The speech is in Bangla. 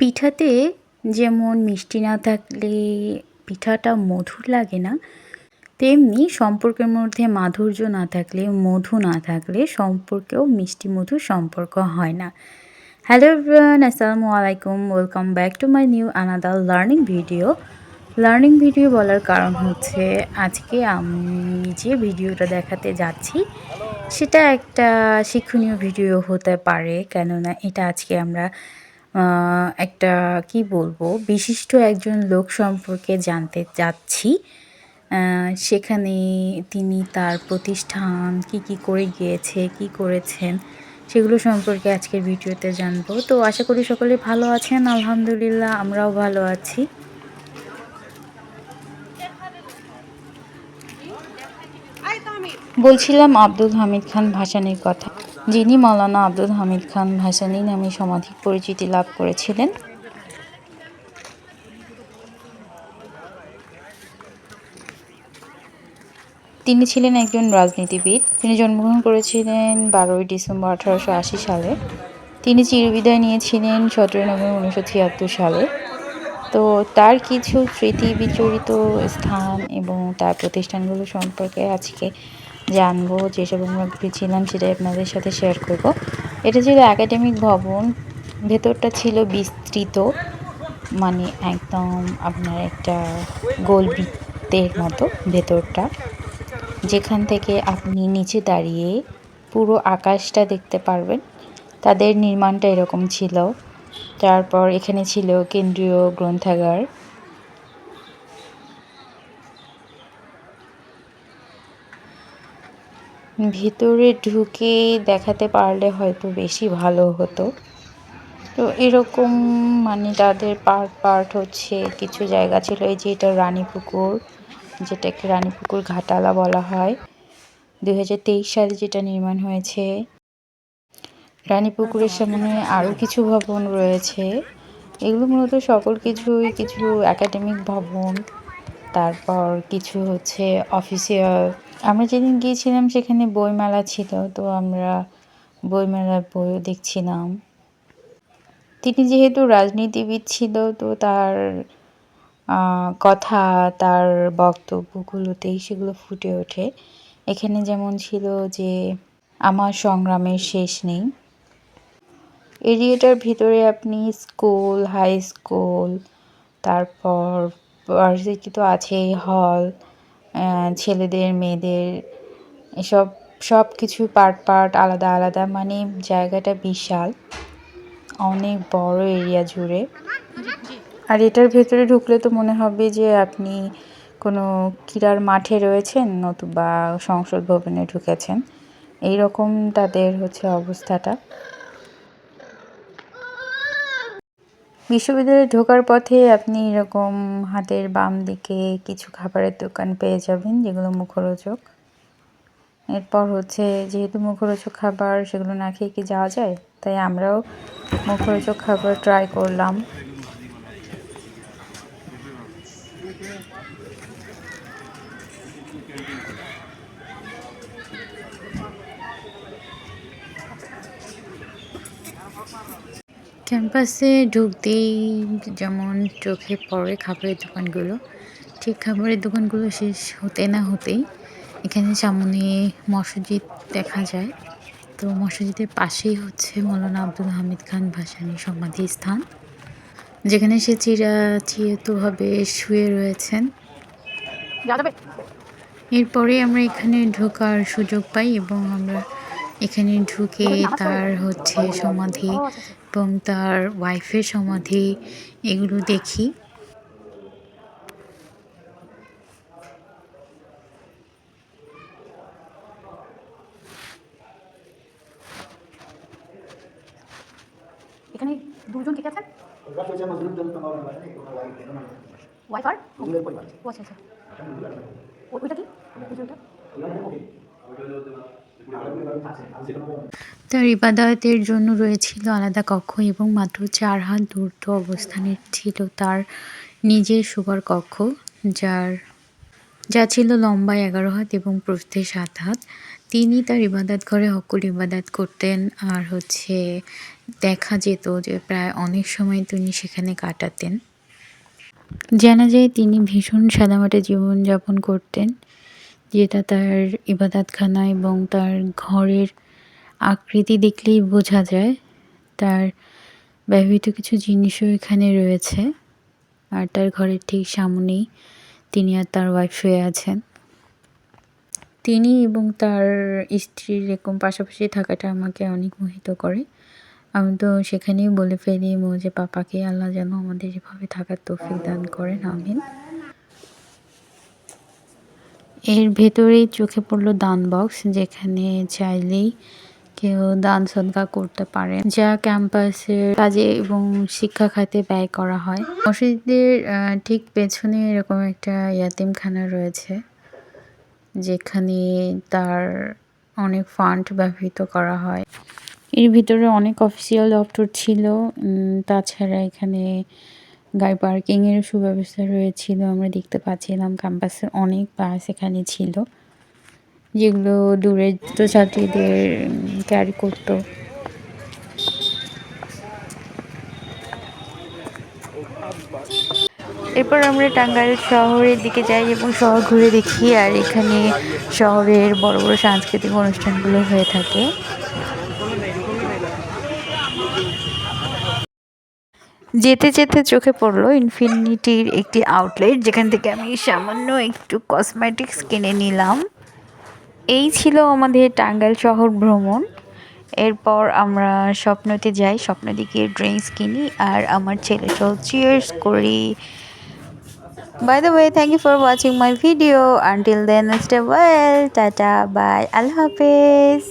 পিঠাতে যেমন মিষ্টি না থাকলে পিঠাটা মধুর লাগে না, তেমনি সম্পর্কের মধ্যে মাধুর্য না থাকলে, মধু না থাকলে সম্পর্কেও মিষ্টি মধুর সম্পর্ক হয় না। হ্যালো এভরিওয়ান, আসসালামু আলাইকুম। Welcome back to my new another learning video বলার কারণ হচ্ছে আজকে আমি যে ভিডিওটা দেখাতে যাচ্ছি সেটা একটা শিক্ষণীয় ভিডিও হতে পারে, কেননা এটা আজকে আমরা একটা কি বলবো বিশিষ্ট একজন লোক সম্পর্কে জানতে যাচ্ছি। সেখানে তিনি তার প্রতিষ্ঠান কি করে গিয়েছে, কি করেছেন সেগুলো সম্পর্কে আজকের ভিডিওতে জানবো। তো আশা করি সকলে ভালো আছেন। আলহামদুলিল্লাহ, আমরাও ভালো আছি। বলছিলাম আব্দুল হামিদ খান ভাসানীর কথা, যিনি মাওলানা আব্দুল হামিদ খান ভাসানী নামে সমাধিক পরিচিতি লাভ করেছিলেন। তিনি ছিলেন একজন রাজনীতিবিদ। তিনি জন্মগ্রহণ করেছিলেন 12ই ডিসেম্বর 1880 সালে। তিনি চিরবিদায় নিয়েছিলেন 17 নভেম্বর 1976 সালে। তো তার কিছু স্মৃতি বিচরিত স্থান এবং তার প্রতিষ্ঠানগুলো সম্পর্কে আজকে জানবো। যেসব আমরা ঘুরেছিলাম সেটাই আপনাদের সাথে শেয়ার করব। এটা ছিল একাডেমিক ভবন। ভেতরটা ছিল বিস্তৃত, মানে একদম আপনার একটা গোল বৃত্তের মতো ভেতরটা, যেখান থেকে আপনি নিচে দাঁড়িয়ে পুরো আকাশটা দেখতে পারবেন। তাদের নির্মাণটা এরকম ছিল। তারপর এখানে ছিল কেন্দ্রীয় গ্রন্থাগার। ভিতরে ঢুকে দেখাতে পারলে হয়তো বেশি ভালো হতো। তো এরকম মানে তাদের পার্ট হচ্ছে কিছু জায়গা ছিল। এই যে এটা রানীপুকুর, যেটাকে রানীপুকুর ঘাটালা বলা হয়। 2023 সালে যেটা নির্মাণ হয়েছে। রানীপুকুরের সামনে আরও কিছু ভবন রয়েছে। এগুলো মূলত সকল কিছুই কিছু একাডেমিক ভবন, তারপর কিছু হচ্ছে অফিসিয়াল। আমরা যেদিন গিয়েছিলাম সেখানে বইমেলা ছিল, তো আমরা বইমেলার বইও দেখছিলাম। তিনি যেহেতু রাজনীতিবিদ ছিল, তো তার কথা, তার বক্তব্যগুলোতেই সেগুলো ফুটে ওঠে। এখানে যেমন ছিল যে আমার সংগ্রামের শেষ নেই। এরিয়াটার ভিতরে আপনি স্কুল, হাই স্কুল, তারপর ভার্সিটি তো আছেই, হল, ছেলেদের মেয়েদের এসব সব কিছু পার্ট আলাদা আলাদা, মানে জায়গাটা বিশাল, অনেক বড় এরিয়া জুড়ে। আর এটার ভেতরে ঢুকলে তো মনে হবে যে আপনি কোনো ক্রীড়ার মাঠে রয়েছেন, নতুবা সংসদ ভবনে ঢুকেছেন। এইরকম তাদের হচ্ছে অবস্থাটা। বিশ্ববিদ্যালয়ে ঢোকার পথে আপনি এরকম হাতের বাম দিকে কিছু খাবারের দোকান পেয়ে যাবেন, যেগুলো মুখরোচক। এরপর হচ্ছে যেহেতু মুখরোচক খাবার, সেগুলো না খেয়ে কি যাওয়া যায়, তাই আমরাও মুখরোচক খাবার ট্রাই করলাম। ক্যাম্পাসে ঢুকতেই যেমন চোখে পড়ে খাবারের দোকানগুলো, ঠিক খাবারের দোকানগুলো শেষ হতে না হতেই এখানে সামনে মসজিদ দেখা যায়। তো মসজিদের পাশেই হচ্ছে মাওলানা আব্দুল হামিদ খান ভাসানীর সমাধিস্থান, যেখানে সে চিরাচিতভাবে শুয়ে রয়েছেন। এরপরে আমরা এখানে ঢোকার সুযোগ পাই এবং আমরা এখানে ঢুকে তার হচ্ছে সমাধি এবং তার ওয়াইফের সমাধি এগুলো দেখি। এখানে দুজন ঠিক আছেন। ওয়াইফ আর ও আচ্ছা আচ্ছা, ওইটা কি তার ইবাদতের জন্য রয়েছিল আলাদা কক্ষ এবং মাত্র 4 হাত দূরত্ব অবস্থানে ছিল তার নিজের শোবার কক্ষ, যা ছিল লম্বায় 11 হাত এবং প্রস্থে 7 হাত। তিনি তার ইবাদত ঘরে অকুল ইবাদত করতেন, আর হচ্ছে দেখা যেত যে প্রায় অনেক সময় তিনি সেখানে কাটাতেন। জানা যায় তিনি ভীষণ সাদামাটা জীবনযাপন করতেন, যেটা তার ইবাদতখানা এবং তার ঘরের আকৃতি দেখলেই বোঝা যায়। তার ব্যবহৃত কিছু জিনিসও এখানে রয়েছে, আর তার ঘরের ঠিক সামনেই তিনি আর তার ওয়াইফ শুয়ে আছেন। তিনি এবং তার স্ত্রীর এরকম পাশাপাশি থাকাটা আমাকে অনেক মোহিত করে। আমি তো সেখানেই বলে ফেলি যে পাপাকে আল্লাহ যেন আমাদের এভাবে থাকার তৌফিক দান করেন, আমিন। এর ভেতরেই চোখে পড়লো দান বক্স, যেখানে চাইলেই কেউ দান সদকা করতে পারে, যা ক্যাম্পাসের কাজে এবং শিক্ষা খাতে ব্যয় করা হয়। মসজিদের ঠিক পেছনে এরকম একটা ইয়াতিমখানা রয়েছে, যেখানে তার অনেক ফান্ড ব্যবহৃত করা হয়। এর ভিতরে অনেক অফিসিয়াল দপ্তর ছিল, তাছাড়া এখানে গাড়ি পার্কিংয়ের সুব্যবস্থা রয়েছিল। আমরা দেখতে পাচ্ছিলাম ক্যাম্পাসের অনেক বাস এখানে ছিল, যেগুলো দূরের ছাত্রীদের ক্যারি করত। এরপর আমরা টাঙ্গাইল শহরের দিকে যাই এবং শহর ঘুরে দেখি, আর এখানে শহরের বড় বড় সাংস্কৃতিক অনুষ্ঠানগুলো হয়ে থাকে। যেতে যেতে চোখে পড়লো ইনফিনিটির একটি আউটলেট, যেখান থেকে আমি সামান্য একটু কসমেটিক্স কিনে নিলাম। এই ছিল আমাদের টাঙ্গাইল শহর ভ্রমণ। এরপর আমরা স্বপ্নতে যাই, স্বপ্নতে গিয়ে ড্রিঙ্কস কিনি আর আমার ছেলে সহ চিয়ার্স করি। By the way, thank you for watching my video. Until then, stay well. Tata, bye. Allah Hafiz.